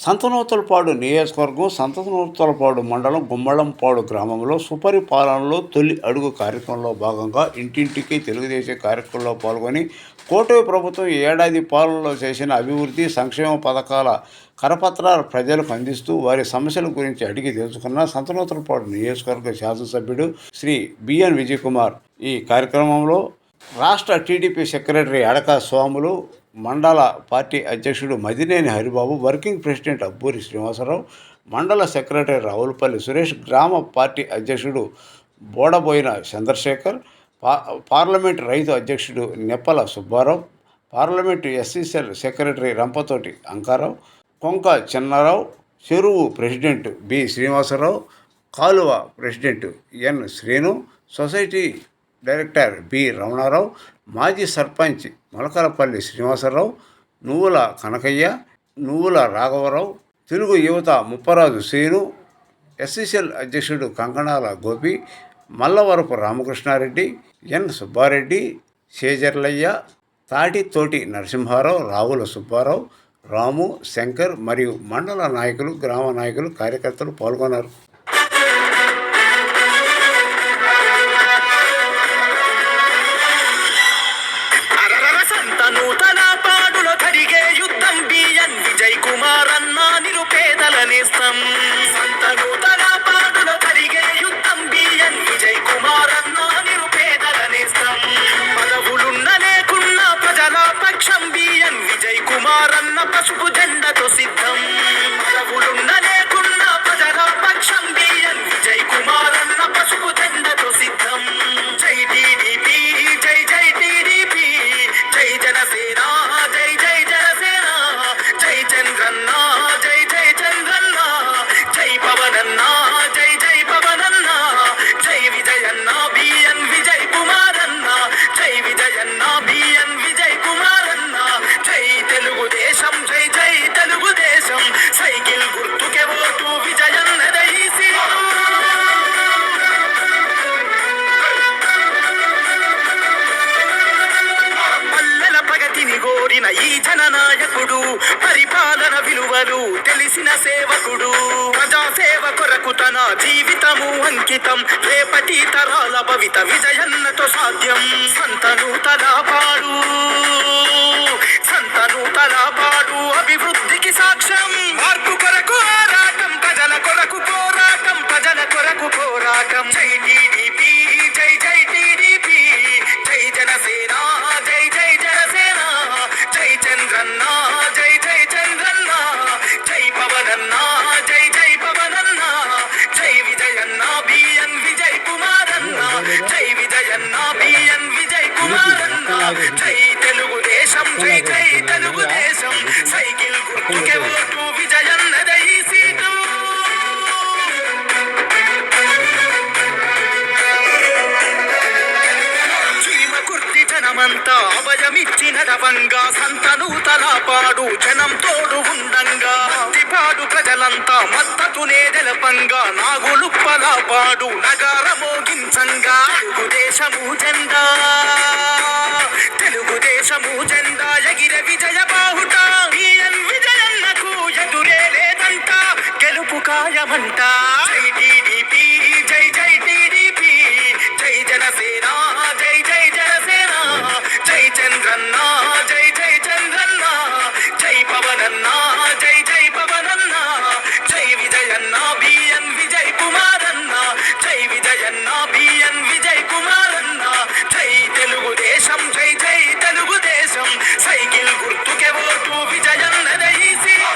సంతనూతలపాడు నియోజకవర్గం సంతనూతలపాడు మండలం గుమ్మళంపాడు గ్రామంలో సుపరిపాలనలో తొలి అడుగు కార్యక్రమంలో భాగంగా ఇంటింటికి తెలుగుదేశం కార్యక్రమంలో పాల్గొని కూటమి ప్రభుత్వం ఏడాది పాలనలో చేసిన అభివృద్ధి సంక్షేమ పథకాల కరపత్రాలు ప్రజలకు అందిస్తూ వారి సమస్యల గురించి అడిగి తెలుసుకున్న సంతనూతలపాడు నియోజకవర్గ శాసనసభ్యుడు శ్రీ బిఎన్ విజయ్ కుమార్. ఈ కార్యక్రమంలో రాష్ట్ర టీడీపీ సెక్రటరీ అడక స్వాములు, మండల పార్టీ అధ్యక్షుడు మదినేని హరిబాబు, వర్కింగ్ ప్రెసిడెంట్ అబ్బూరి శ్రీనివాసరావు, మండల సెక్రటరీ రావులపల్లి సురేష్, గ్రామ పార్టీ అధ్యక్షుడు బోడబోయిన చంద్రశేఖర్, పార్లమెంటు రైతు అధ్యక్షుడు Neppala Subbarao, parliament SC cell secretary Rampathoti Ankarao, Konka Chinnarao, చెరువు ప్రెసిడెంట్ బి శ్రీనివాసరావు, కాలువ president N Srinu, society director B Ramanarao, మాజీ సర్పంచ్ మొలకలపల్లి శ్రీనివాసరావు, నువ్వుల కనకయ్య, నువ్వుల రాఘవరావు, తెలుగు యువత ముప్పరాజు శ్రీను, ఎస్సీసీఎల్ అధ్యక్షుడు కంకణాల గోపి, మల్లవరపు రామకృష్ణారెడ్డి, ఎన్ సుబ్బారెడ్డి, చేజర్లయ్య, తాటితోటి నరసింహారావు, రావుల సుబ్బారావు, రాము, శంకర్ మరియు మండల నాయకులు, గ్రామ నాయకులు, కార్యకర్తలు పాల్గొన్నారు. పసుపు జెండతో సిద్ధం పదవులున్న లేకున్నా ప్రజల పక్షం బిఎన్ విజయ్ కుమార్ అన్న పసుపు జెండతో సిద్ధం. జై టీడీపీ, జై జై టీడీపీ, జై జనసేన, జై జై జనసేన, జై చంద్రన్న, జై జై చంద్రన్న, జై పవనన్న, జై జై పవనన్న, జై విజయన్న బిఎన్ విజయ్ కుమార్ అన్న, జై విజయన్న బిఎన్ విజయ్ కుమార్ అన్న, జై తెలుగుదేశం, జై జై తెలుగుదేశం, సైకిల్ గుర్తుకే ఓటు విజయన్నదై సీటు. పల్లెల ప్రగతిని కోరిన ఈ జననాయకుడు, పరిపాలన విలువలు తెలిసిన సేవకుడు, ప్రజాసేవ కొరకు తన జీవితము అంకితం, రేపటి తరాల భవిత విజయన్నతో సాధ్యం. సంతనూతలపాడు అభివృద్ధికి సాక్ష్యం, మార్పు కొరకు ఆరాటం, ప్రజల కొరకు పోరాటం, ప్రజల కొరకు పోరాటం. జై టీడీపీ, జై జై టీడీపీ, జై జనసేన, జై జై జనసేన, జై చంద్రన్న, జై జై చంద్రన్న, జై పవనన్న, జై జై పవనన్న, జై విజయన్న బిఎన్ విజయ్ కుమార్ అన్న, జై విజయన్న బిఎన్ విజయ్ కుమార్ అన్న, జై తెలుగుదేశం, జై జై తెలుగుదేశం, సైకిల్ గుర్తుకే ఓటు విజయన్నదై సీటు. చీమ కుర్తి జనమంతా అభయమిచ్చిన రవంగా, సంతనూతలపాడు జనం తోడు ఉండంగా, మత్తిపాడు ప్రజలంతా మద్దతునే తెలపంగా, నాగులుప్పలపాడు నగార మోగించంగా, తెలుగుదేశము జెండా, తెలుగుదేశము జెండా ఎగిరే విజయ బాహుట, బిఎన్ విజయన్నకు ఎదురే లేదంట, గెలుపు ఖాయమంట. జై టీడీపీ, జై జై టీడీపీ, జై జనసేన, జై జై జనసేన, జై చంద్రన్న, జై జై చంద్రన్న, జై పవనన్న, జై జై పవనన్న, జై విజయన్న బిఎన్ విజయ్ కుమార్ అన్న, జై విజయన్న బిఎన్ విజయ్ కుమార్ అన్న, జై తెలుగుదేశం, జై జై తెలుగుదేశం, సైకిల్ గుర్తుకే ఓటు విజయన్నదై సీటు.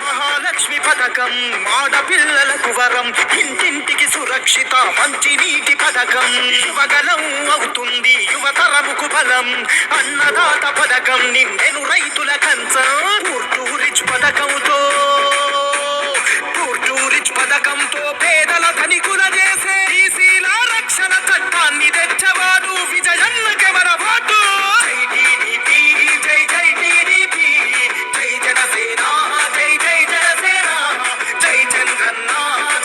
మహాలక్ష్మి పథకం, ఆడపిల్లలకు వరం, ఇంటింటికి సురక్షిత మంచి నీటి పథకం, యువగలం అవుతుంది యువతరముకు బలం, అన్నదాత పథకం నిండెను రైతుల కంచం, పూర్టు రిచ్ పథకంతో, పూర్టు రిచ్ పథకంతో పేదల ధనికుల చేసే ఈసీల రక్షణ చట్టాన్ని తెచ్చవాడు విజయన్నకే మన ఓటు. జై టీడీపీ, జై జై టీడీపీ, జై జనసేన, జై జై జనసేన, జై చంద్రన్న,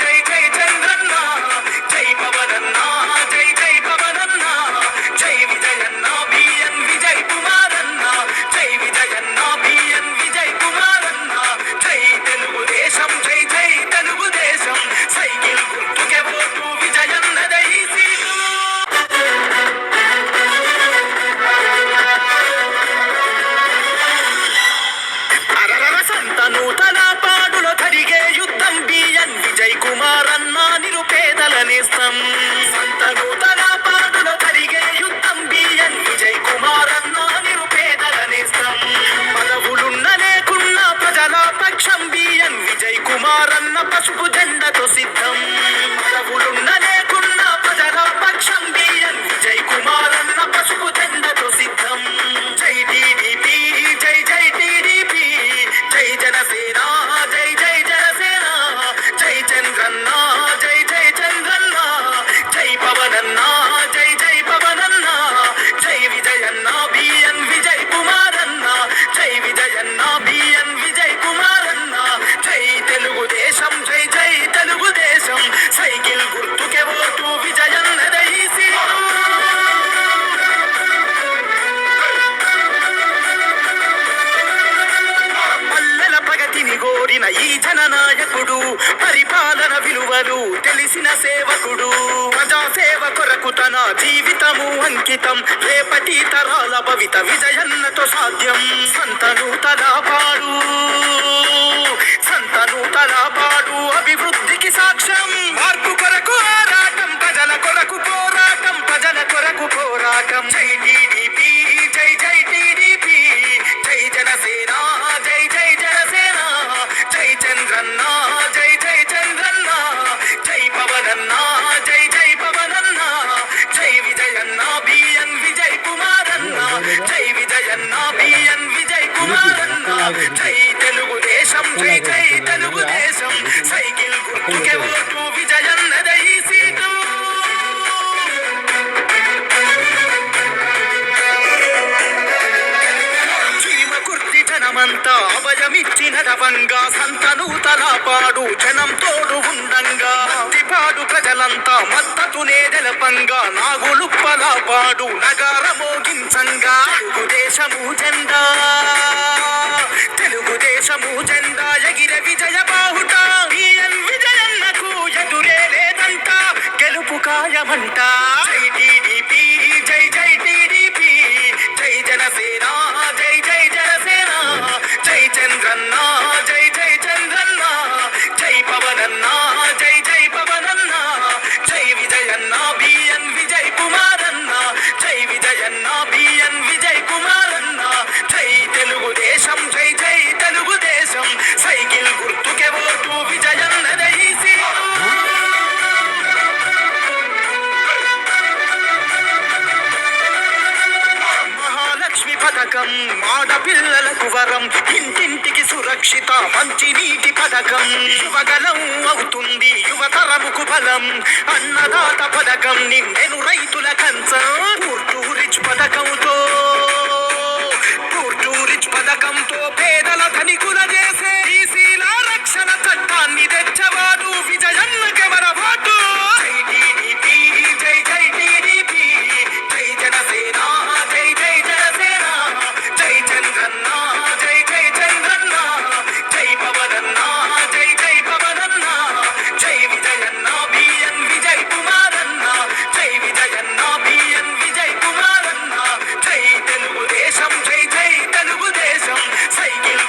జై జై చంద్రన్న, జై పవనన్న, జై జై పవనన్న, జై విజయన్న. నేస్తం. సంత నూతన పాడులో జరిగే యుద్ధం బిఎన్ విజయ్ కుమార్ అన్న నిరుపేదల నేస్తం. పదవులున్న లేకున్నా ప్రజల పక్షం బిఎన్ విజయ్ కుమార్ అన్న పసుపు జెండతో సిద్ధం. పదవులున్న లేకున్నా ప్రజల పక్షం బిఎన్ విజయ్ కుమార్ అన్న పసుపు జెండతో సిద్ధం. జై టీడీపీ, జై జై టీడీపీ, జై జనసేన, జై జై జనసేన, జై చంద్రన్న, జై జై చంద్రన్న, జై పవనన్న, జై జై పవనన్న, జై విజయన్న బిఎన్ విజయ్ కుమార్ అన్న, జై విజయన్న బిఎన్ విజయ్ కుమార్ అన్న, జై తెలుగుదేశం, జై జై తెలుగుదేశం, సైకిల్ గుర్తుకే ఓటు విజయన్నదై సీటు. పల్లెల ప్రగతిని కోరిన ఈ జననాయకుడు, పరిపాలన విలువలు తెలిసిన సేవకుడు, ప్రజాసేవ కొరకు తన జీవితము అంకితం, రేపటి తరాల భవిత విజయన్నతో సాధ్యం. సంతను తలపాడు, సంతను తలపాడు, అభివృద్ధికి సాక్ష్యం. మార్పు కొరకు ఆరాటం, ప్రజల కొరకు పోరాటం, ప్రజల కొరకు పోరాటం. జై టీడీపీ, జై జై టీడీపీ, జై జనసేన, జై జై జనసేన, జై చంద్రన్న, జై జై చంద్రన్న, జై పవనన్న, జై జై పవనన్న, జై విజయన్న బిఎన్ విజయ్ కుమార్ అన్న, జై విజయన్న బిఎన్ విజయ్ కుమార్ అన్న, జై తెలుగుదేశం, జై జై తెలుగుదేశం, సైకిల్ గుర్తుకే ఓటు విజయన్నదై సీటు. చీమ కుర్తి జనమంతా అభయమిచ్చిన రవంగా, సంతను తలపాడు జనం తోడు ఉండంగా, పాడు ప్రజలంతా మద్దతునే తెలపంగా, నాగులుప్పలపాడు నగార మోగించంగా, తెలుగుదేశము జెండా, తెలుగుదేశము జెండా ఎగిర విజయ బాహుట, బిఎన్ విజయన్నకు ఎదురే లేదంట, గెలుపు ఖాయమంట. జై టీడీపీ, జై జై టీడీపీ, జై జనసేన, జై జై జనసేన, జై చంద్రన్న, జై జై చంద్రన్న, జై పవనన్న, జై జై పవనన్న, జై విజయన్న బిఎన్ విజయ్ కుమార్ అన్న, జై విజయన్న బిఎన్ విజయ్ కుమార్ అన్న, జై తెలుగుదేశం, జై జై తెలుగుదేశం, సైకిల్ గుర్తుకే ఓటు విజయన్నదై సీటు. మహాలక్ష్మి పథకం, ఆడపిల్లలకు వరం, ఇంటింటికి సురక్షిత మంచి నీటి పథకం, యువగలం అవుతుంది యువతరముకు బలం, అన్నదాత పథకం నిండెను రైతుల కంచం, పూర్టు రిచ్ పథకంతో, పూర్టు రిచ్ పథకంతో పేదల ధనికుల చేసే ఈసీల రక్షణ చట్టాన్ని తెచ్చవాడు విజయన్న కెమర ఓటు. జై టీడీపీ, జై జై టీడీపీ, జై జనసేన, జై జై జనసేన, జై చంద్రన్న, జై జై చంద్రన్న, జై పవనన్న, జై జై పవనన్న, జై విజయన్న బిఎన్ విజయ్ కుమార్ అన్న, జై విజయన్న బిఎన్ విజయ్ కుమార్ అన్న, జై తెలుగుదేశం, జై జై తెలుగుదేశం, సైకిల్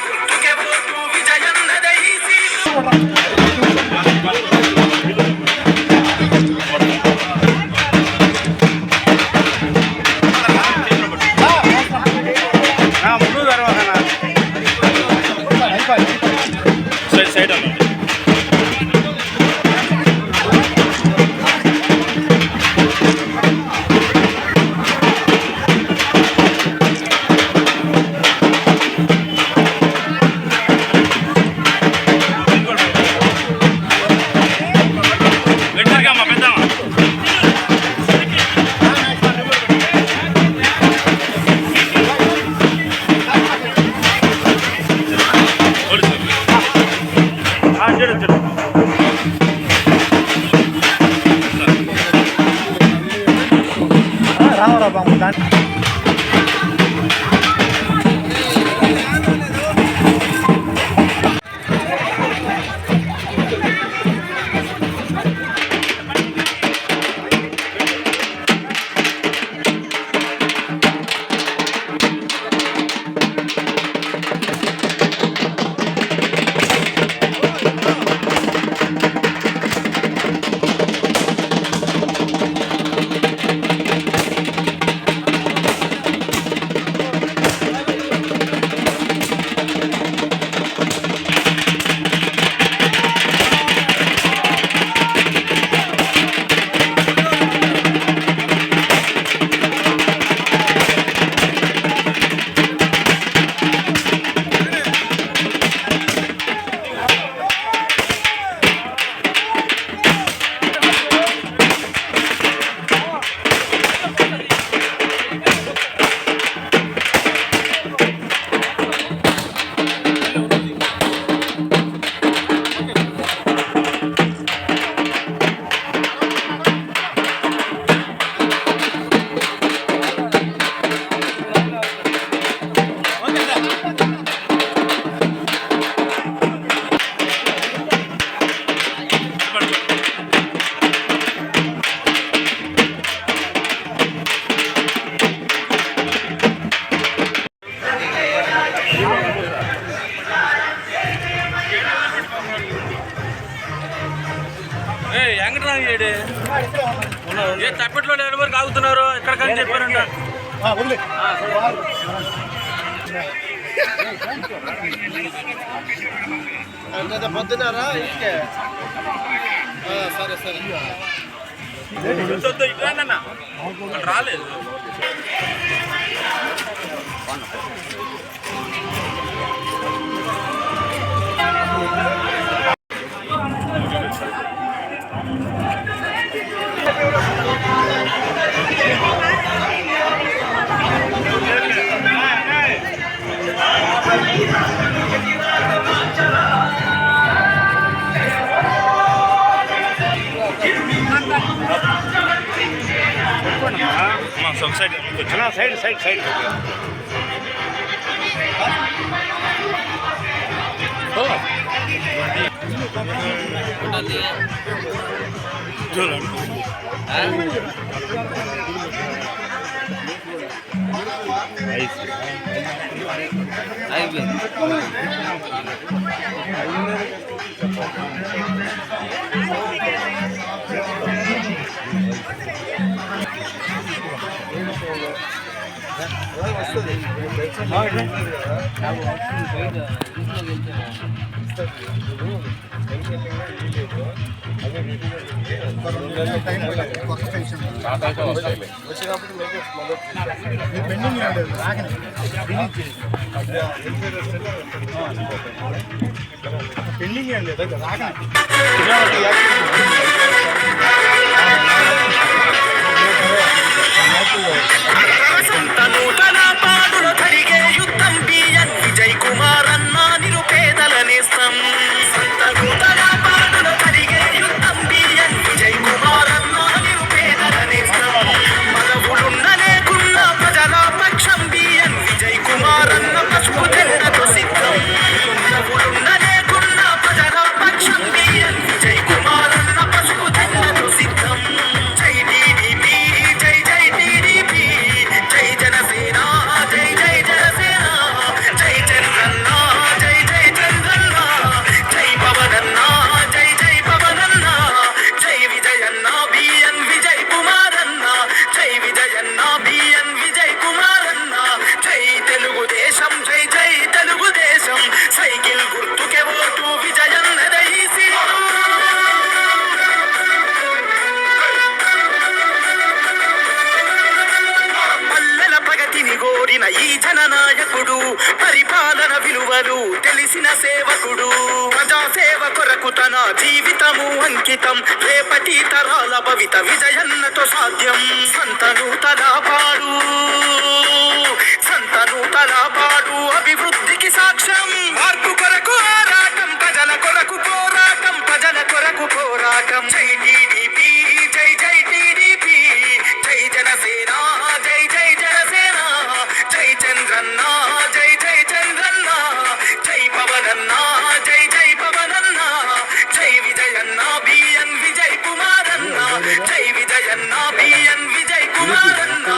వెంకటరామ ఏడే ఏ తప్పెట్లో లేని వరకు ఆగుతున్నారు ఇక్కడ కానీ చెప్పారంట. పొద్దున్నారా సరే సరే ఇట్లా రాలేదు. సైడ్ సైడ్ సైడ్ పెండింగ్ ఏం లేదు నూతన పాడుల తరిగే యుద్ధం బిఎన్ విజయ్ కుమార్ అన్న నిరుపేదల నేస్తం. నూతన పాడుల తరిగే యుద్ధం బిఎన్ విజయ్ కుమార్ అన్న నిరుపేదల నేస్తం. మనవులున్న లేకున్న ప్రజల పక్షం బిఎన్ విజయ్ కుమార్ అన్న పసుపు జెండతో సిద్ధం. మనవులున్న లేకున్న ప్రజల పక్షం బిఎన్ విజయ్ కుమార్ అన్న పసుపు జెండతో సిద్ధం. జై టీడీపీ జై జై టీడీపీ జై జనసేన జై జై జనసేన జై చంద్రన్న జై జై చంద్రన్న జై పవనన్న జై జై పవనన్న జై విజయన్న బిఎన్ విజయ్ కుమారన్న జై విజయన్న బిఎన్ విజయ్ కుమారన్న జై తెలుగుదేశం జై జై తెలుగుదేశం సైకిల్ గుర్తుకే ఓటు విజయన్నదై సీటు. పల్లెల ప్రగతిని కోరిన ఈ జననాయకుడు పరిపాలన విలువలు తెలిసిన సేవకుడు. ప్రజాసేవ కొరకు తన జీవితము అంకితం. రేపటి తరాల భవిత విజయన్నతో సాధ్యం. సంతను తలపాడు అభివృద్ధికి సాక్ష్యం. మార్పు కొరకు ఆరాటం ప్రజల కొరకు పోరాటం ప్రజల కొరకు పోరాటం. జై టీడీపీ జై జై టీడీపీ జై జనసేన జై జై జనసేన జై చంద్రన్న జై జై చంద్రన్న జై పవనన్న జై జై పవనన్న జై విజయన్న బిఎన్ విజయ్ కుమారన్న జై విజయన్న బిఎన్ విజయ్ కుమారన్న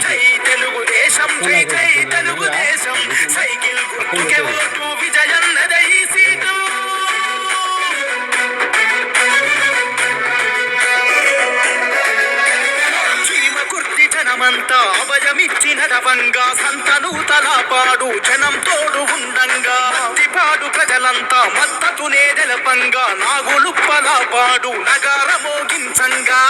జై తెలుగుదేశం జై జై తెలుగుదేశం సైకిల్ గుర్తుకే ఓటు విజయన్నదై సీటు. చీమకుర్తి జనమంతా అభయమిచ్చిన రవంగా సంతను తలపాడు జనం తోడు ఉండంగా. మత్తిపాడు ప్రజలంతా మద్దతునే తెలపంగా నాగులుప్పలపాడు నగార మోగించంగా.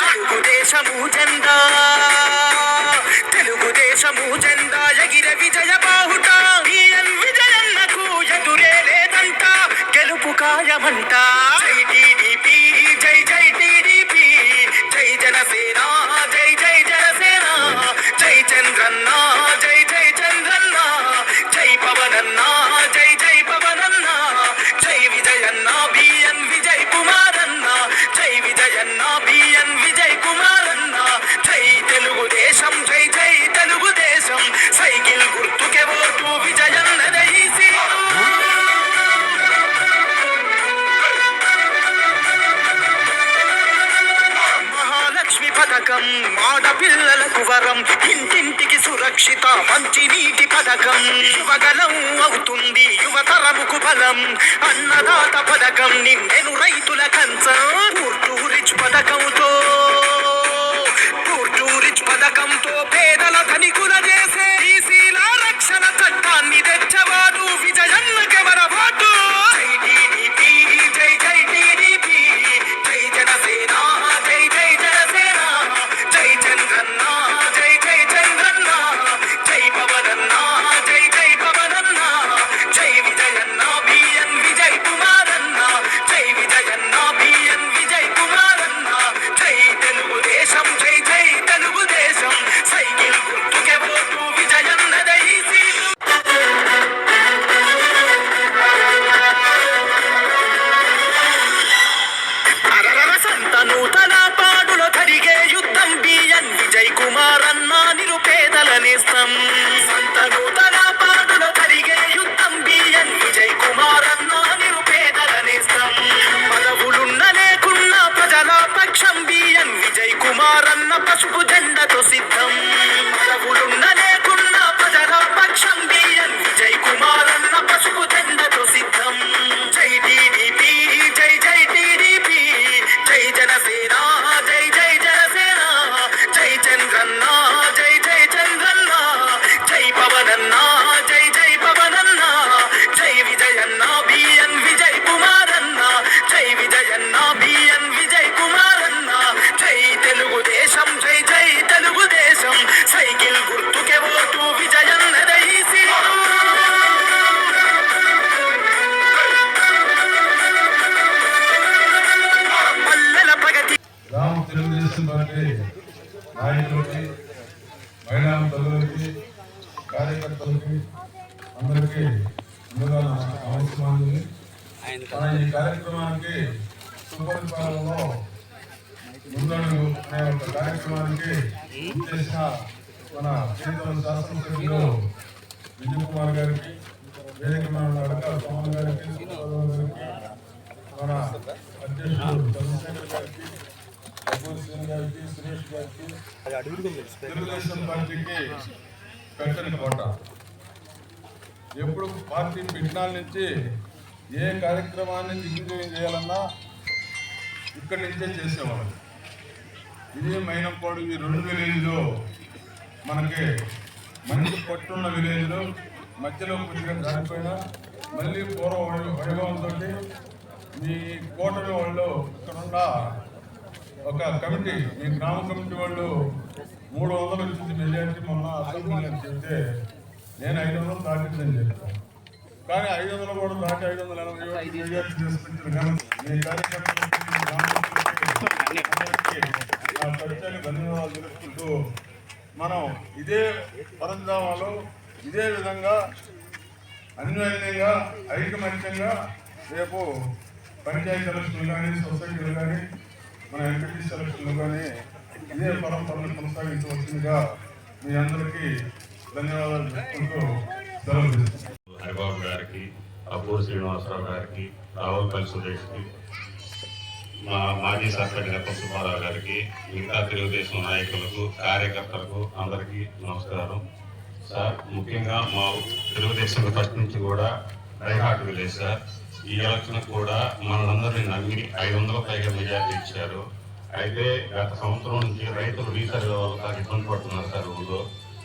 తెలుగుదేశము జెండా ఎగిర విజయ బాహుట. బిఎన్ విజయన్నకు ఎదురే లేదంట గెలుపు ఖాయమంట. జై టీడీపీ జై జై టీడీపీ జై జనసేన జై జై జనసేన జై చంద్రన్న జై జై చంద్రన్న జై పవనన్న జై జై పవనన్న జై విజయన్న బిఎన్ విజయ్ కుమారన్న జై విజయన్న బిఎన్ విజయ్ కుమారన్న జై తెలుగుదేశం జై జై తెలుగుదేశం సైకిల్ గుర్తుకే ఓటు విజయన్నదై సీటు. మహాలక్ష్మి పథకం ఆడపిల్లలకు వరం. ఇంటింటికి సురక్షిత మంచి నీటి పథకం. యువగలం అవుతుంది యువతరముకు ఫలం అన్నదాత పథకం నిండెను రైతుల కంచం పూర్టూరిచ్ పథకంతో పేదల ధనికుల చేసే ఈసీల రక్షణ చట్టాన్ని తెచ్చవాడు విజయన్నకెవర ఓటు జై టీడీపీ జై జై టీడీపీ జై జనసేన జై జై జనసేన జై చంద్రన్న జై జై చంద్రన్న జై పవనన్న జై జై పవనన్న జై విజయన్న బిఎన్ విజయ్ కుమారన్న జై విజయన్న బిఎన్ విజయ్ కుమారన్న జై తెలుగుదేశం జై జై తెలుగుదేశం సైకిల్ గుర్తుకే ఓటు విజయన్నదై సీటు అరరర సంత నూతన పాడులో జరిగే యుద్ధం బిఎన్ విజయ్ కుమారన్న నిరుపేదల నేస్తం సంత నూతన పాడులో జరిగే యుద్ధం బిఎన్ విజయ్ కుమారన్న నిరుపేదల నేస్తం పదవులున్న లేకున్నా ప్రజల పక్షం బిఎన్ విజయ్ కుమారన్న పసుపు జెండతో సిద్ధం పదవులున్న లేకున్నా ప్రజల పక్షం బిఎన్ విజయ్ కుమారన్న పసుపు జెండతో సిద్ధం జై టీడీపీ జై జై టీడీపీ జై జనసేన జై జై జనసేన జై చంద్రన్న జై జై చంద్రన్న జై పవనన్న జై జై పవనన్న జై విజయన్న బిఎన్ విజయ్ కుమారన్న జై విజయన్న బిఎన్ విజయ్ కుమారన్న జై తెలుగుదేశం జై జై తెలుగుదేశం సైకిల్ గుర్తుకే ఓటు విజయన్నదై సీటు పల్లెల ప్రగతి గ్రామ తెలుగుదేశం పార్టీ నాయకులకి మహిళా తల్లులకి కార్యకర్తలకి అందరికీ ముందుగా నమస్కారాలు. మన ఈ కార్యక్రమానికి సుపరిపాలనలో ముందడుగు అనే ఒక కార్యక్రమానికి చేసిన మన కేంద్ర శాసనసభ్యులు విజయ్ కుమార్ గారికి, వేదిక మన అడక పవన్ గారికి, మన అధ్యక్షుడు చంద్రశేఖర్ గారికి, అబ్బూర్ సింగ్ గారికి, సురేష్ గారికి, తెలుగుదేశం పార్టీకి పెట్టని కోట. ఎప్పుడు పార్టీ పెట్టినాల నుంచి ఏ కార్యక్రమాన్ని దిగ్విజయం చేయాలన్నా ఇక్కడి నుంచే చేసేవాళ్ళు. ఇదే మైనంపాడు ఈ 2 విలేజ్లో మనకి మంచి పట్టున్న విలేజ్లో మధ్యలో కొద్దిగా దానిపైన మళ్ళీ పూర్వ వైభవంతో మీ కోటలో వాళ్ళు ఇక్కడున్న ఒక కమిటీ, మీ గ్రామ కమిటీ వాళ్ళు 300 వచ్చింది మెజార్టీ మొన్న అసెంబ్లీ అని చెప్తే నేను 500 దాటిందని చెప్పాను. కానీ 500 కూడా దాటి 580 మెజార్టీ చేసుకుంటారు. కానీ మీ కార్యకర్తలకి నా ప్రత్యేక ధన్యవాదాలు తెలుపుకుంటూ మనం ఇదే పరంధామాలో ఇదే విధంగా అన్యోన్యంగా ఐకమత్యంగా రేపు పంచాయతీ ఎలక్షన్లు కానీ, సొసైటీలు కానీ, మన ఎంపీటీ ఎలక్షన్లు కానీ ఇదే పరంపరను కొనసాగించవలసిందిగా మీ అందరికీ ధన్యవాదాలు చెప్పుకుంటూ సెలవు తీసుకుంటాం. హరిబాబు గారికి, అబ్బూర్ శ్రీనివాసరావు గారికి, రావులపల్లి సురేష్కి, మా మాజీ సర్పంచ్ నెప్ప సుబ్బారావు గారికి, ఇంకా తెలుగుదేశం నాయకులకు, కార్యకర్తలకు అందరికీ నమస్కారం. సార్, ముఖ్యంగా మా తెలుగుదేశం ఫస్ట్ నుంచి కూడా డైహార్ట్ విలేజ్ సార్. ఈ ఎలక్షన్ కూడా మనందరినీ నమ్మి 500 పైగా మెజార్టీ ఇచ్చారు. అయితే గత సంవత్సరం నుంచి రైతులు రీసర్వే వాళ్ళకి ఇబ్బంది పడుతున్నారు సార్. ఊళ్ళో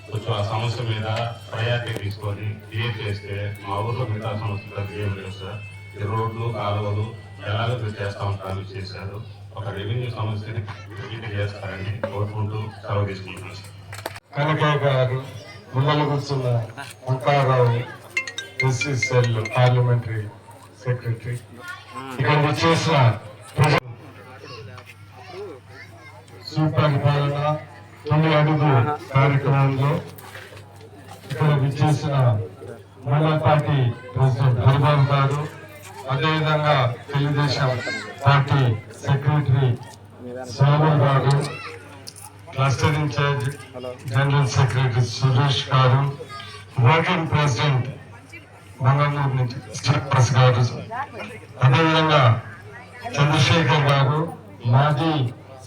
కొంచెం ఆ సమస్య మీద ప్రయారిటీ తీసుకొని క్లియర్ చేస్తే మా ఊళ్ళో మిగతా సమస్యలు ఏం లేవు సార్. ఈ రోడ్లు, కాలువలు ఎలాగో చేస్తూ ఉంటారు చేశారు. ఒక రెవెన్యూ సమస్యని క్లియర్ చేస్తారని కోరుకుంటూ సెలవు తీసుకుంటున్నాను సార్. కనకయ్య గారు, ముందల కూర్చున్న Ankarao, SC cell parliamentary secretary, ఇక్కడ వచ్చేసిన సుపరిపాలన 9 అడుగు కార్యక్రమంలో ఇక్కడ విచ్చేసిన మండల పార్టీ ప్రెసిడెంట్ హరిబాబు గారు, అదేవిధంగా తెలుగుదేశం పార్టీ సెక్రటరీ సోమన్ గారు, cluster incharge general secretary Suresh గారు, వర్కింగ్ ప్రెసిడెంట్ మంగళూరు నుంచి శ్రీనివాస్ గారు, అదేవిధంగా చంద్రశేఖర్ గారు, మాజీ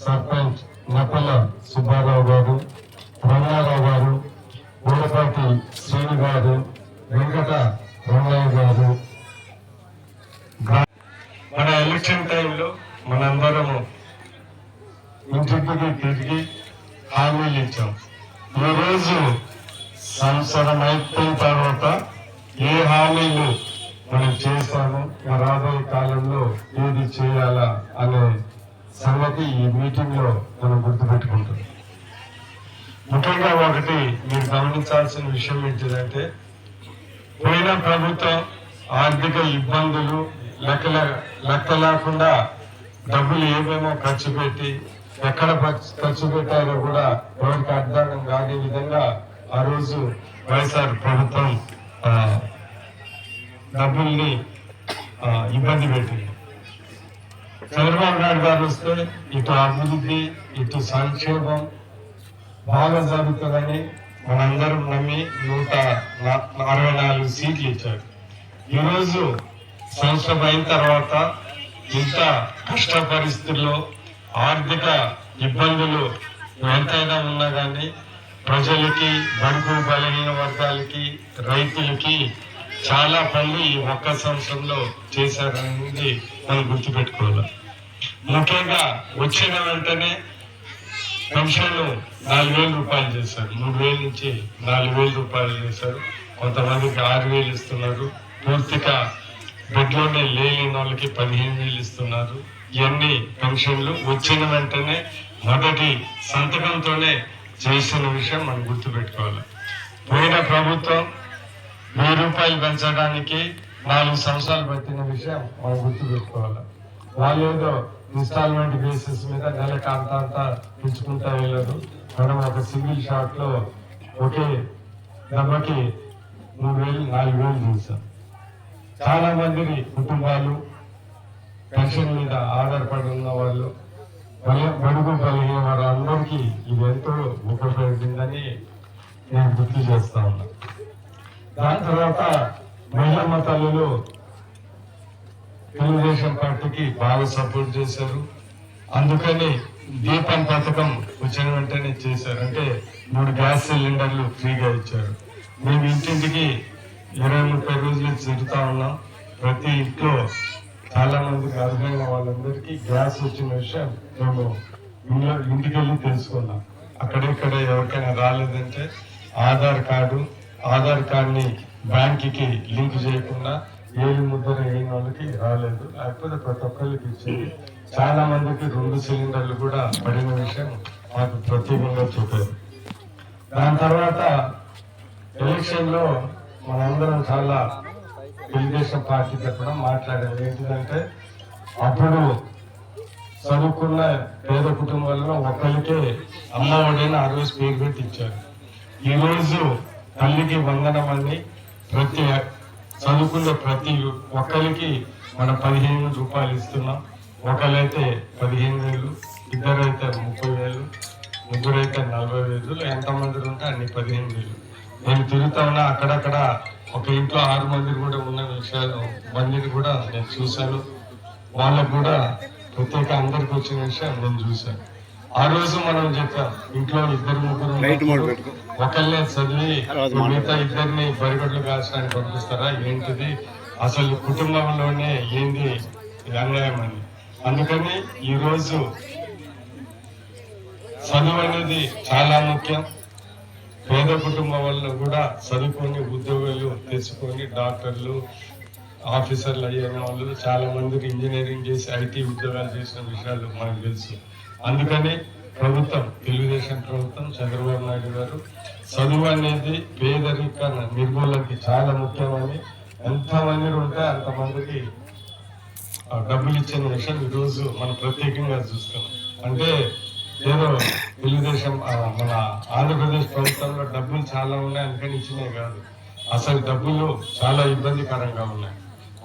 సర్పంచ్ నపల సుబ్బారావు గారు, రమణారావు గారు, బోడపాటి శ్రీను గారు, వెంకట రమణయ్య గారు, ఎలక్షన్ టైంలో మనందరము ఇంటికి తిరిగి హామీలు ఇచ్చాం. ఈరోజు సంవత్సరం అయిపోయిన తర్వాత ఏ హామీలు మనం చేస్తామో రాబోయే కాలంలో ఏది చేయాలా అనే సంగతి ఈ మీటింగ్ లో మనం గుర్తుపెట్టుకుంటాం. ముఖ్యంగా ఒకటి మీరు గమనించాల్సిన విషయం ఏంటిదంటే, పోయిన ప్రభుత్వం ఆర్థిక ఇబ్బందులు లెక్క లేకుండా డబ్బులు ఏమేమో ఖర్చు పెట్టి ఎక్కడ ఖర్చు పెట్టారో కూడా ఎవరికి అర్థం కాని విధంగా ఆ రోజు వైఎస్ఆర్ ప్రభుత్వం డబ్బుల్ని ఇబ్బంది పెట్టింది. చంద్రబాబు నాయుడు గారు వస్తే ఇటు అభివృద్ధి ఇటు సంక్షేమం బాగా జరుగుతుందని మనందరం నమ్మి 164 సీట్లు ఇచ్చారు. ఈరోజు సంవత్సరం అయిన తర్వాత ఇంత కష్ట పరిస్థితుల్లో ఆర్థిక ఇబ్బందులు ఎంతైనా ఉన్నా కానీ ప్రజలకి, బడుగు బలహీన వర్గాలకి, రైతులకి చాలా పనులు ఈ ఒక్క సంవత్సరంలో చేశారనేది మనం గుర్తుపెట్టుకోవాలి. ముఖ్యంగా వచ్చిన వెంటనే పెన్షన్లు 4,000 రూపాయలు చేశారు. 3,000 నుంచి 4,000 రూపాయలు చేశారు. కొంతమందికి 6,000 ఇస్తున్నారు. పూర్తిగా బెడ్లోనే లేని వాళ్ళకి 15,000 ఇస్తున్నారు. ఇవన్నీ పెన్షన్లు వచ్చిన వెంటనే మొదటి సంతకంతోనే చేసిన విషయం మనం గుర్తుపెట్టుకోవాలి. పోయిన ప్రభుత్వం 1000 రూపాయలు పెంచడానికి 4 సంవత్సరాలు పట్టిన విషయం మనం గుర్తుపెట్టుకోవాలి. వాళ్ళు ఏదో ఇన్స్టాల్మెంట్ బేసిస్ మీద నెలకు అంతా పెంచుకుంటా వెళ్ళారు. మనం ఒక సింగిల్ షాట్ లో ఒకే దెబ్బకి 3,000, 4,000 చూసాం. చాలా మంది కుటుంబాలు పెన్షన్ మీద ఆధారపడి ఉన్న వాళ్ళు, బడుగు బలహీన వారందరికీ ఇది ఎంతో ఉపయోగపడిందని నేను గుర్తు చేస్తా ఉన్నా. దాని తర్వాత మహిళమ్మ తల్లులు తెలుగుదేశం పార్టీకి బాగా సపోర్ట్ చేశారు. అందుకని దీపం పథకం వచ్చిన వెంటనే చేశారు. అంటే 3 గ్యాస్ సిలిండర్లు ఫ్రీగా ఇచ్చారు. మేము ఇంటింటికి 20-30 రోజులు తిరుగుతా ఉన్నాం. ప్రతి ఇంట్లో చాలా మందికి అర్హమైన వాళ్ళందరికీ గ్యాస్ వచ్చిన విషయం మేము ఇంటికి వెళ్ళి తెలుసుకున్నాం. అక్కడెక్కడ ఎవరికైనా రాలేదంటే ఆధార్ కార్డుని బ్యాంకుకి లింక్ చేయకుండా ఏలు ముద్ర అయిన వాళ్ళకి రాలేదు. లేకపోతే ప్రతి ఒక్కరికి ఇచ్చింది. చాలా మందికి 2 సిలిండర్లు కూడా పడిన విషయం మాకు ప్రత్యేకంగా చెప్పారు. దాని తర్వాత ఎలక్షన్ లో మనందరం చాలా తెలుగుదేశం పార్టీ తరఫున మాట్లాడాం. ఏంటిదంటే, అప్పుడు చదువుకున్న పేద కుటుంబాలలో ఒకరికే అమ్మఒడిని ఆ రోజు పేరు పెట్టి ఇచ్చారు. ఈరోజు తల్లికి వందనం అని చదువుకునే ప్రతి ఒక్కరికి మనం 15 రూపాయలు ఇస్తున్నాం. ఒకరైతే 15,000, ఇద్దరైతే 30,000, ముగ్గురైతే 40,000, ఎంతమంది ఉంటే అన్ని 15,000. నేను తిరుగుతా ఉన్నా, అక్కడక్కడ ఒక ఇంట్లో 6 మంది కూడా ఉన్న మందిని కూడా నేను చూశాను. వాళ్ళకు కూడా ప్రత్యేక అందరికి వచ్చిన విషయం నేను చూశాను. ఆ రోజు మనం చెప్పాం, ఇంట్లో 2-3 ఒకళ్ళే చదివి మిగతా ఇద్దరిని బరిగొడ్లు కాల్చడానికి పంపిస్తారా ఏంటిది, అసలు కుటుంబంలోనే ఏంది అన్యాయం అని. అందుకని ఈరోజు చదువు అనేది చాలా ముఖ్యం. పేద కుటుంబం వల్ల కూడా చదువుకొని ఉద్యోగాలు తెచ్చుకొని డాక్టర్లు, ఆఫీసర్లు అయ్యే వాళ్ళు చాలా మందికి ఇంజనీరింగ్ చేసి ఐటీ ఉద్యోగాలు చేసిన విషయాలు మనకు తెలుసు. అందుకని తెలుగుదేశం ప్రభుత్వం, చంద్రబాబు నాయుడు గారు చదువు అనేది పేదరిక నిర్మూలనకి చాలా ముఖ్యమని, ఎంతమంది ఉంటే అంతమందికి డబ్బులు ఇచ్చిన విషయం ఈరోజు మనం ప్రత్యేకంగా చూస్తున్నాం. అంటే ఏదో తెలుగుదేశం మన ఆంధ్రప్రదేశ్ ప్రభుత్వంలో డబ్బులు చాలా ఉన్నాయి అందుకని ఇచ్చినాయి కాదు, అసలు డబ్బులు చాలా ఇబ్బందికరంగా ఉన్నాయి.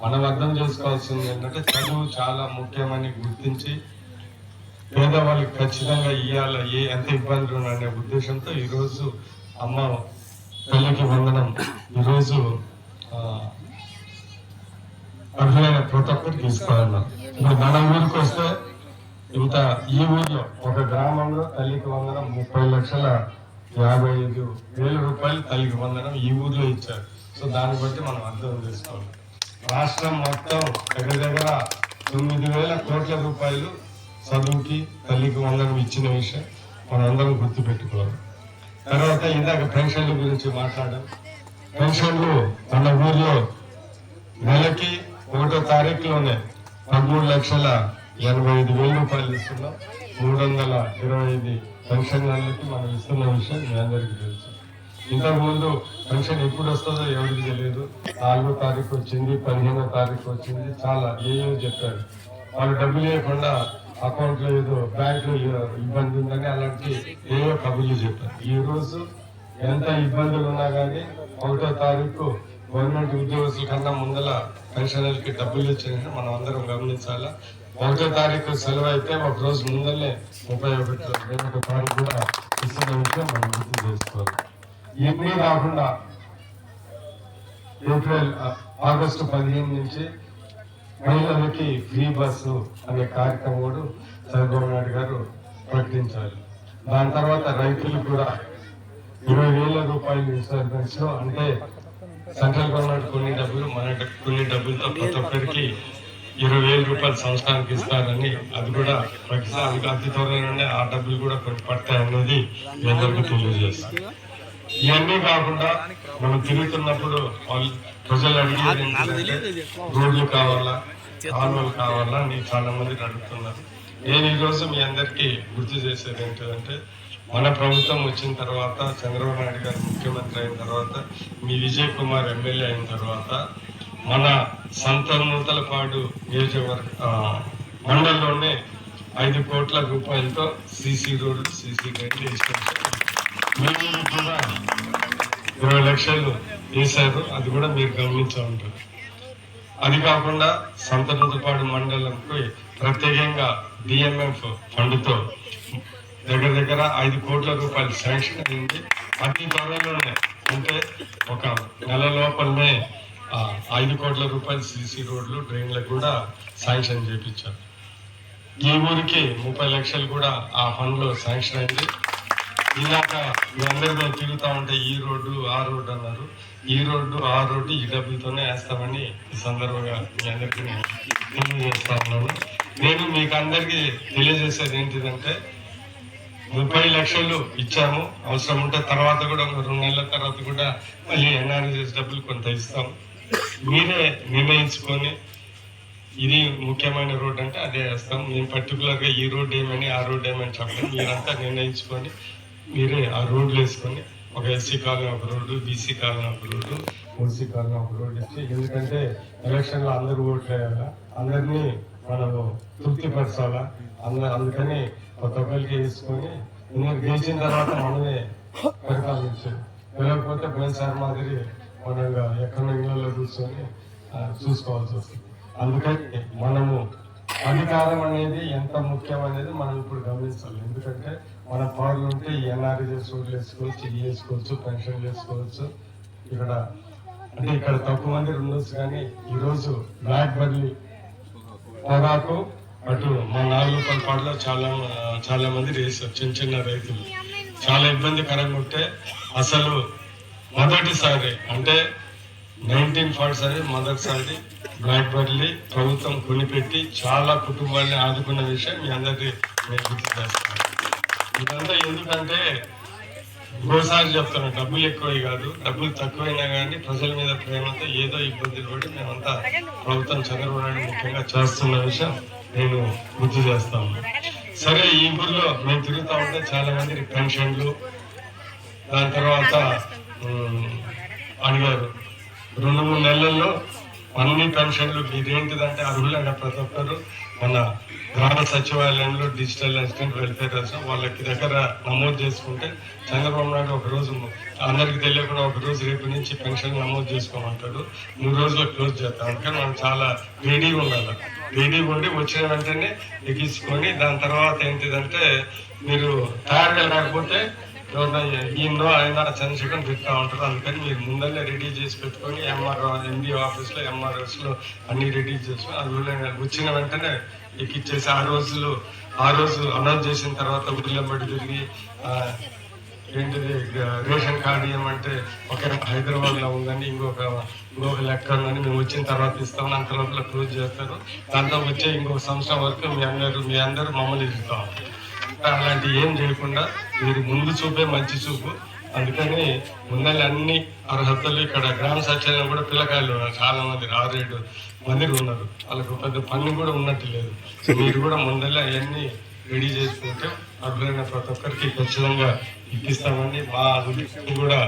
మనం అర్థం చేసుకోవాల్సింది ఏంటంటే, చదువు చాలా ముఖ్యమని గుర్తించి పేదవాళ్ళకి ఖచ్చితంగా ఇవ్వాలి, ఎంత ఇబ్బందులు ఉన్నాయనే ఉద్దేశంతో ఈరోజు అమ్మ తల్లికి వందనం ఈరోజు అర్హులైన ప్రతి ఒక్కరికి ఇస్తా ఉన్నాం. ఇప్పుడు మన ఊరికి వస్తే ఈ ఊర్లో ఒక గ్రామంలో తల్లికి వందనం 30,55,000 రూపాయలు తల్లికి వందనం ఈ ఊర్లో ఇచ్చారు. సో దాన్ని బట్టి మనం అర్థం చేసుకోవాలి. రాష్ట్రం మొత్తం దగ్గర 9,000 కోట్ల రూపాయలు చదువుకి తల్లికి వందనం ఇచ్చిన విషయం మనందరం గుర్తుపెట్టుకోవాలి. తర్వాత ఇందాక పెన్షన్ల గురించి మాట్లాడాం. పెన్షన్లు మన ఊర్లో నెలకి 1వ తారీఖులోనే 13,85,000 రూపాయలు ఇస్తున్నాం. 325 పెన్షన్లకి మనం ఇస్తున్న విషయం మీ అందరికీ తెలుసు. ఇంతకుముందు పెన్షన్ ఎప్పుడు వస్తుందో ఎవరికి తెలియదు. 4వ తారీఖు వచ్చింది, 15వ తారీఖు వచ్చింది, చాలా ఏమో చెప్పారు. వాళ్ళు డబ్బులు లేకుండా అకౌంట్లో ఏదో బ్యాంకులో ఇబ్బంది ఉందని అలాంటి ఏవో కబుర్లు చెప్పారు. ఈ రోజు ఎంత ఇబ్బందులు ఉన్నా కానీ 1వ తారీఖు గవర్నమెంట్ ఉద్యోగస్తుల కన్నా ముందల పెన్షనర్లకి డబ్బులు ఇచ్చిన మనం అందరం గమనించాలా. 1వ తారీఖు సెలవు అయితే ఒక రోజు ముందలే 31వ తారీఖు కూడా ఇస్తున్న విషయం మనం గుర్తు చేసుకోవాలి. ఇవన్నీ కాకుండా ఆగస్టు 15 నుంచి మహిళలకి ఫ్రీ బస్సు అనే కార్యక్రమం చంద్రబాబు నాయుడు గారు ప్రకటించాలి. దాని తర్వాత రైతులు కూడా 20,000 రూపాయలు ఇన్సూరెన్స్ లో, అంటే సెంట్రల్ గవర్నమెంట్ కొన్ని డబ్బులు మన కొన్ని డబ్బులతో ప్రతి ఒక్కరికి 20,000 రూపాయలు సంవత్సరానికి ఇస్తారని అది కూడా ప్రతిసారి అతి త్వరలోనే ఆ డబ్బులు కూడా కొన్ని పడతాయన్నది మీ అందరికీ తెలియజేస్తాం. ఇవన్నీ కాకుండా మనం తిరుగుతున్నప్పుడు ప్రజలు అడిగేది ఏంటంటే రోడ్లు కావాలా, కాలువలు కావాలా అని చాలా మంది అడుగుతున్నారు. నేను ఈరోజు మీ అందరికీ గుర్తు చేసేది ఏంటంటే మన ప్రభుత్వం వచ్చిన తర్వాత, చంద్రబాబు నాయుడు గారు ముఖ్యమంత్రి అయిన తర్వాత, మీ విజయ్ కుమార్ ఎమ్మెల్యే అయిన తర్వాత మన సంతనూతలపాడు నియోజకవర్గ మండలంలోనే 5 కోట్ల రూపాయలతో సీసీ రోడ్డు, సీసీ డ్రైన్లు వేసుకొచ్చారు. మీరు కూడా 20 లక్షలు వేశారు, అది కూడా మీరు గమనించే ఉంటారు. అది కాకుండా సంతనూతలపాడు మండలంకి ప్రత్యేకంగా డిఎంఎఫ్ ఫండ్తో దగ్గర 5 కోట్ల రూపాయలు శాంక్షన్ అయింది. అతి త్వరలోనే, అంటే ఒక నెల లోపలనే 5 కోట్ల రూపాయలు సీసీ రోడ్లు, డ్రైన్లకు కూడా శాంక్షన్ చేయించారు. ఈ ఊరికి 30 లక్షలు కూడా ఆ ఫండ్ లో శాంక్షన్ అయింది. ఇలాక మీ అందరూ మేము తిరుగుతా ఉంటే ఈ రోడ్డు ఆ రోడ్డు అన్నారు. ఈ రోడ్డు ఆ రోడ్డు ఈ డబ్బులతోనే వేస్తామని ఈ సందర్భంగా మీ అందరికీ తెలియజేస్తా ఉన్నాను. నేను మీకు అందరికీ తెలియజేసేది ఏంటిదంటే 30 లక్షలు ఇచ్చాము, అవసరం ఉంటే తర్వాత కూడా 2 నెలల తర్వాత కూడా మళ్ళీ ఎన్ఆర్జీఎస్ డబ్బులు కొంత ఇస్తాం. మీరే నిర్ణయించుకొని ఇది ముఖ్యమైన రోడ్ అంటే అదే వేస్తాం. మేము పర్టికులర్గా ఈ రోడ్ ఏమని ఆ రోడ్ ఏమని చెప్పండి, మీరంతా నిర్ణయించుకొని మీరే ఆ రోడ్లు వేసుకొని ఒక ఎస్సీ కాలనీ ఒక రోడ్డు, బీసీ కాలనీ ఒక రోడ్డు, ఓసీ కాలనీ ఒక రోడ్డు ఇచ్చి, ఎందుకంటే ఎలక్షన్లో అందరూ ఓట్లు వేయాలా, అందరినీ మనము తృప్తిపరచాలా, అందుకని కొత్త ఒక్కరికి వేసుకొని గెలిచిన తర్వాత మనమే పరిపాలించాలి. వెళ్ళకపోతే పోయినసారి మాదిరి మనం ఎక్కడో ఇళ్ళలో కూర్చొని చూసుకోవాల్సి వస్తుంది. అందుకని మనము అధికారం అనేది ఎంత ముఖ్యం అనేది మనం ఇప్పుడు గమనించాలి. ఎందుకంటే మన పవర్లు ఉంటే ఈ ఎన్ఆర్జీఎస్ రోడ్లు వేసుకోవచ్చు, ఇది వేసుకోవచ్చు, పెన్షన్ వేసుకోవచ్చు. ఇక్కడ తక్కువ మంది ఉండొచ్చు, కానీ ఈరోజు బ్లాక్ బర్లీ పొగాకు అటు మా 4 రూపాయల పాటలో చాలా మంది వేసారు. చిన్న రైతులు చాలా ఇబ్బందికరంగా ఉంటే అసలు మొదటిసారి అంటే 1940 మొదటిసారి బ్లాక్ బర్లీ ప్రభుత్వం కొనిపెట్టి చాలా కుటుంబాన్ని ఆదుకున్న విషయం మీ అందరికీ నేను గుర్తు చేస్తాను. ఇదంతా ఎందుకంటే ఇంకోసారి చెప్తాను, డబ్బులు ఎక్కువై కాదు, డబ్బులు తక్కువైనా కానీ ప్రజల మీద ప్రేమతో ఏదో ఇబ్బందులు పడి మేమంతా ప్రభుత్వం చంద్రబాబు నాయుడు ముఖ్యంగా చేస్తున్న విషయం నేను గుర్తు చేస్తాను. సరే, ఈ ఊర్లో మేము తిరుగుతా ఉంటే చాలా మంది పెన్షన్లు, దాని తర్వాత అడిగారు 2-3 నెలల్లో అన్ని పెన్షన్లు ఇదేంటిదంటే అర్హులైన ప్రతి ఒక్కరు మన గ్రామ సచివాలయంలో డిజిటల్ అసిస్టెంట్ వెల్ఫేర్ వాళ్ళకి దగ్గర నమోదు చేసుకుంటే చంద్రబాబు నాయుడు ఒక రోజు అందరికి తెలియకుండా ఒక రోజు రేపు నుంచి పెన్షన్ నమోదు చేసుకోమంటాడు. 3 రోజుల్లో క్లోజ్ చేస్తాం. అందుకని మనం చాలా రెడీగా ఉండాలి. రెడీగా ఉండి వచ్చిన వెంటనే ఎక్కించుకొని దాని తర్వాత ఏంటిదంటే మీరు తయారుగా లేకపోతే ఈయనో ఆయన చంద్రశేఖర్ పెడతా ఉంటారు. అందుకని మీరు ముందల్లే రెడీ చేసి పెట్టుకొని ఎండిఓ ఆఫీస్లో ఎంఆర్ఎస్లో అన్ని రెడీ చేసుకొని అందులో వచ్చిన వెంటనే ఎక్కిచ్చేసి ఆ రోజు అనౌన్స్ చేసిన తర్వాత ఊళ్ళో బడి తిరిగి ఏంటిది రేషన్ కార్డు ఇవ్వమంటే ఒక హైదరాబాద్లో ఉందని ఇంకొక లెక్క ఉందని మేము వచ్చిన తర్వాత ఇస్తామని అంత లోపల క్లోజ్ చేస్తారు. దాంట్లో వచ్చే ఇంకొక సంవత్సరం వరకు మీ అందరూ మమ్మల్ని ఇస్తాం. అలాంటి ఏం చేయకుండా మీరు ముందు చూపే మంచి చూపు. అందుకని ముందల్ని అన్ని అర్హతలు ఇక్కడ గ్రామ సచివాలయం కూడా పిల్లకాయలు చాలా మంది 6-7 మంది ఉన్నారు. వాళ్ళకు పెద్ద పని కూడా ఉన్నట్టు లేదు. మీరు కూడా ముందల్ని అవన్నీ రెడీ చేసుకుంటే అర్హులైన ప్రతి ఒక్కరికి ఖచ్చితంగా ఇప్పిస్తామని మా అభివృద్ధి కూడా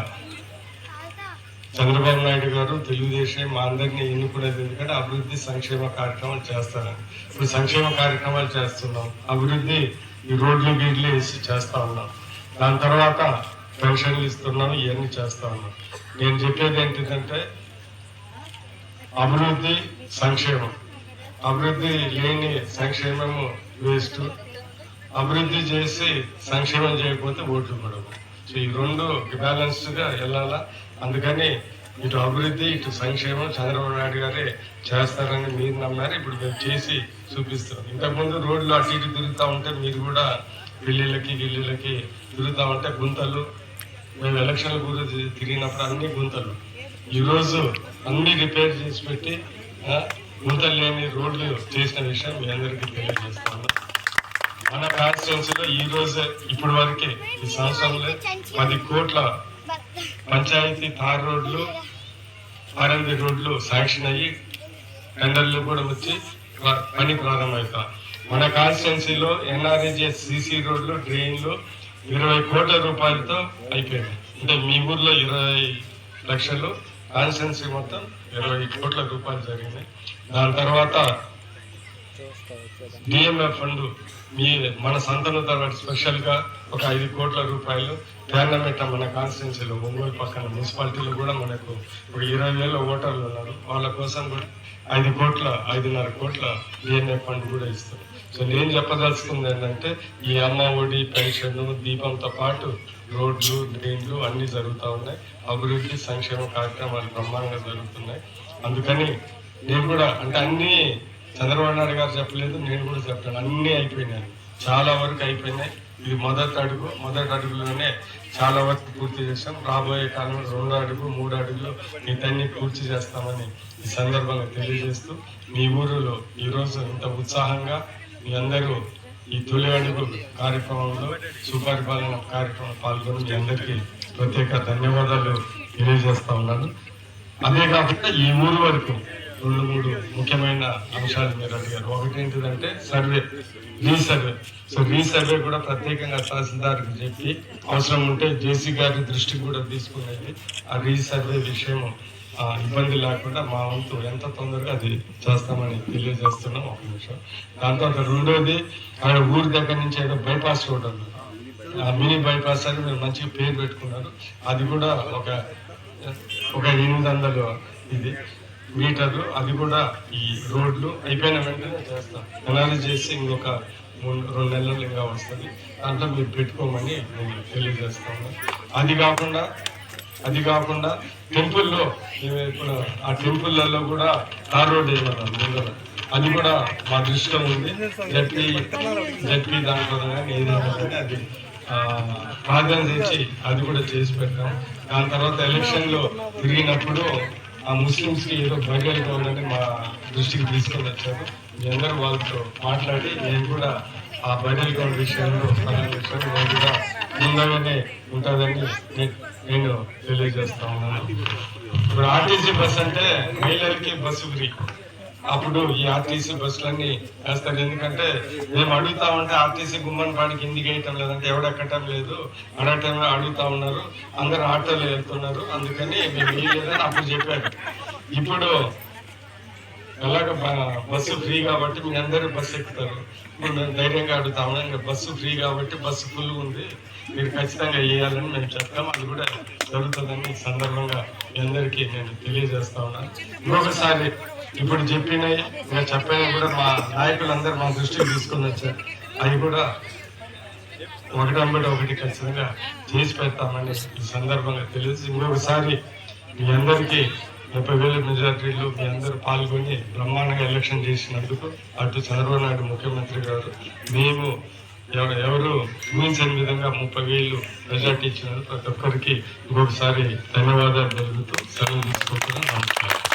చంద్రబాబు నాయుడు గారు తెలుగుదేశం మా అందరినీ ఎన్నుకునేది ఎందుకంటే అభివృద్ధి సంక్షేమ కార్యక్రమాలు చేస్తారని. ఇప్పుడు సంక్షేమ కార్యక్రమాలు చేస్తున్నాం, అభివృద్ధి ఈ రోడ్లు గీడ్లు వేసి చేస్తా ఉన్నాం, దాని తర్వాత పెన్షన్లు ఇస్తున్నాం, ఇవన్నీ చేస్తా ఉన్నాం. నేను చెప్పేది ఏంటిదంటే అభివృద్ధి సంక్షేమం, అభివృద్ధి లేని సంక్షేమము వేస్ట్, అభివృద్ధి చేసి సంక్షేమం చేయకపోతే ఓట్లు పడవు. సో ఈ రెండు బ్యాలెన్స్డ్గా వెళ్ళాలా. అందుకని ఇటు అభివృద్ధి ఇటు సంక్షేమం చంద్రబాబు నాయుడు గారే చేస్తారని మీరు నమ్మారు. ఇప్పుడు మేము చేసి చూపిస్తాం. ఇంతకుముందు రోడ్లు అటు ఇటు తిరుగుతూ ఉంటే మీరు కూడా గిల్లీలకి తిరుగుతూ ఉంటే గుంతలు, మేము ఎలక్షన్ల గురించి తిరిగినప్పుడు అన్ని గుంతలు. ఈరోజు అన్ని రిపేర్ చేసి పెట్టి గుంతలు లేని రోడ్లు చేసిన విషయం మీ అందరికీ తెలియజేస్తాను. మన కాన్స్టిట్యున్సీలో ఈ రోజు ఇప్పటి వరకే ఈ సంవత్సరంలో 10 కోట్ల పంచాయతీ తార్ రోడ్లు, ఆర్ఎంబి రోడ్లు శాంక్షన్ అయ్యి టెండర్లు కూడా వచ్చి పని ప్రారంభమవుతాం. మన కాన్స్టిట్యున్సీలో ఎన్ఆర్ఈజీఎస్ సిసి రోడ్లు, డ్రైన్లు 20 కోట్ల రూపాయలతో అయిపోయింది. అంటే మీ ఊర్లో 20 లక్షలు, కాన్స్టిట్యున్సీ మొత్తం 20 కోట్ల రూపాయలు జరిగింది. దాని తర్వాత డిఎంఎఫ్ ఫండ్ మన సంతాన స్పెషల్ గా ఒక 5 కోట్ల రూపాయలు గవర్నమెంట్ మన కాన్స్టిట్యున్సీలో ఒంగోలు పక్కన మున్సిపాలిటీలో కూడా మనకు ఒక 20,000 ఓటర్లు ఉన్నారు. వాళ్ళ కోసం కూడా 5,5 కోట్ల డిఎంఎఫ్ ఫండ్ కూడా ఇస్తారు. సో నేను చెప్పదలుచుకుంది ఏంటంటే ఈ అమ్మ ఒడి, పెన్షన్, దీపంతో పాటు రోడ్లు, డ్రైన్లు అన్ని జరుగుతూ ఉన్నాయి. అభివృద్ధి సంక్షేమ కార్యక్రమాలు బ్రహ్మాండంగా జరుగుతున్నాయి. అందుకని నేను కూడా అంటే అన్ని చంద్రబాబు నాయుడు గారు చెప్పలేదు, నేను కూడా చెప్తాను. అన్నీ అయిపోయినాయి, చాలా వరకు అయిపోయినాయి. ఇది మొదటి అడుగులోనే చాలా వరకు పూర్తి చేస్తాం. రాబోయే కాలంలో 2 అడుగు 3 అడుగులు వీటన్ని పూర్తి చేస్తామని ఈ సందర్భంగా తెలియజేస్తూ మీ ఊరిలో ఈరోజు ఇంత ఉత్సాహంగా మీ అందరూ ఈ తొలి అడుగు కార్యక్రమంలో సుపరిపాలన కార్యక్రమం పాల్గొని మీ అందరికీ ప్రత్యేక ధన్యవాదాలు తెలియజేస్తా ఉన్నాను. అదే కాకుండా ఈ ఊరు వరకు 2-3 ముఖ్యమైన అంశాలు మీరు అడిగారు. ఒకటి ఏంటిదంటే రీసర్వే. సో రీసర్వే కూడా ప్రత్యేకంగా తహసీల్దార్కి చెప్పి అవసరం ఉంటే జేసీ గారి దృష్టికి కూడా తీసుకునేది. ఆ రీసర్వే విషయం ఇబ్బంది లేకుండా మా వంతు ఎంత తొందరగా అది చేస్తామని తెలియజేస్తున్నాం. ఒక నిమిషం. దాని తర్వాత రెండోది ఆయన ఊరి దగ్గర నుంచి ఏదో బైపాస్ రోడ్ ఉంది, మినీ బైపాస్ అని మీరు మంచిగా పేరు పెట్టుకున్నారు. అది కూడా ఒక 800 మీటర్లు, అది కూడా ఈ రోడ్లు అయిపోయిన వెంటనే చేస్తాం. ఎనాలిజ్ చేసి ఇంకొక 2 నెలలు ఇంకా వస్తుంది. దాంట్లో మీరు పెట్టుకోమని నేను తెలియజేస్తాను. అది కాకుండా టెంపుల్లో ఇప్పుడు ఆ టెంపుల్లలో కూడా తార్ రోడ్ వేయమన్నాం ముందర. అది కూడా మా దృష్టిలో ఉంది. జడ్పీ దాంట్లో ఏదైనా అది ప్రార్థన చేసి అది కూడా చేసి పెట్టాం. దాని తర్వాత ఎలక్షన్లో తిరిగినప్పుడు ఆ ముస్లిమ్స్ కి ఏదో బైబిల్ కావాలని మా దృష్టికి తీసుకొని వచ్చారు. మీ అందరూ వాళ్ళతో మాట్లాడి నేను కూడా ఆ బైబిల్ గౌడ్ విషయంలో నేను కూడా ముందుగానే ఉంటుందని నేను తెలియజేస్తా ఉన్నాను. ఇప్పుడు ఆర్టీసీ బస్ అంటే మహిళలకి బస్సు ఫ్రీ. అప్పుడు ఈ ఆర్టీసీ బస్సులన్నీ వేస్తారు. ఎందుకంటే మేము అడుగుతా ఉంటే ఆర్టీసీ గుమ్మన్పాడికి ఎందుకు వేయటం లేదంటే ఎవడెక్కటం లేదు, అడగటంలో అడుగుతా ఉన్నారు, అందరు ఆటోలు వెళ్తున్నారు, అందుకని మేము వేయలేదని అప్పుడు చెప్పారు. ఇప్పుడు ఎలాగ బస్సు ఫ్రీ కాబట్టి మీ అందరూ బస్సు ఎక్కుతారు. ఇప్పుడు మేము ధైర్యంగా అడుగుతా ఉన్నాం, ఇంకా బస్సు ఫ్రీ కాబట్టి బస్సు ఫుల్ ఉంది, మీరు ఖచ్చితంగా వేయాలని మేము చెప్తాం. అది కూడా జరుగుతుందని ఈ సందర్భంగా మీ అందరికీ నేను తెలియజేస్తా ఉన్నాను. ఇంకొకసారి ఇప్పుడు చెప్పినవి నేను చెప్పినవి కూడా మా నాయకులందరూ మా దృష్టికి తీసుకుని వచ్చారు. అవి కూడా ఒకటి ఖచ్చితంగా చేసి పెడతామని ఈ సందర్భంగా తెలియజేసి ఇంకొకసారి మీ అందరికీ 30,000 మెజార్టీలు మీ అందరూ పాల్గొని బ్రహ్మాండంగా ఎలక్షన్ చేసినందుకు అటు చంద్రబాబు నాయుడు ముఖ్యమంత్రి గారు, మేము ఎవరు ఊహించని విధంగా 30,000 మెజార్టీ ఇచ్చినారు. ప్రతి ఒక్కరికి ఇంకొకసారి ధన్యవాదాలు తెలుపుతూ సెలవు తీసుకుంటున్నాను. నమస్కారం.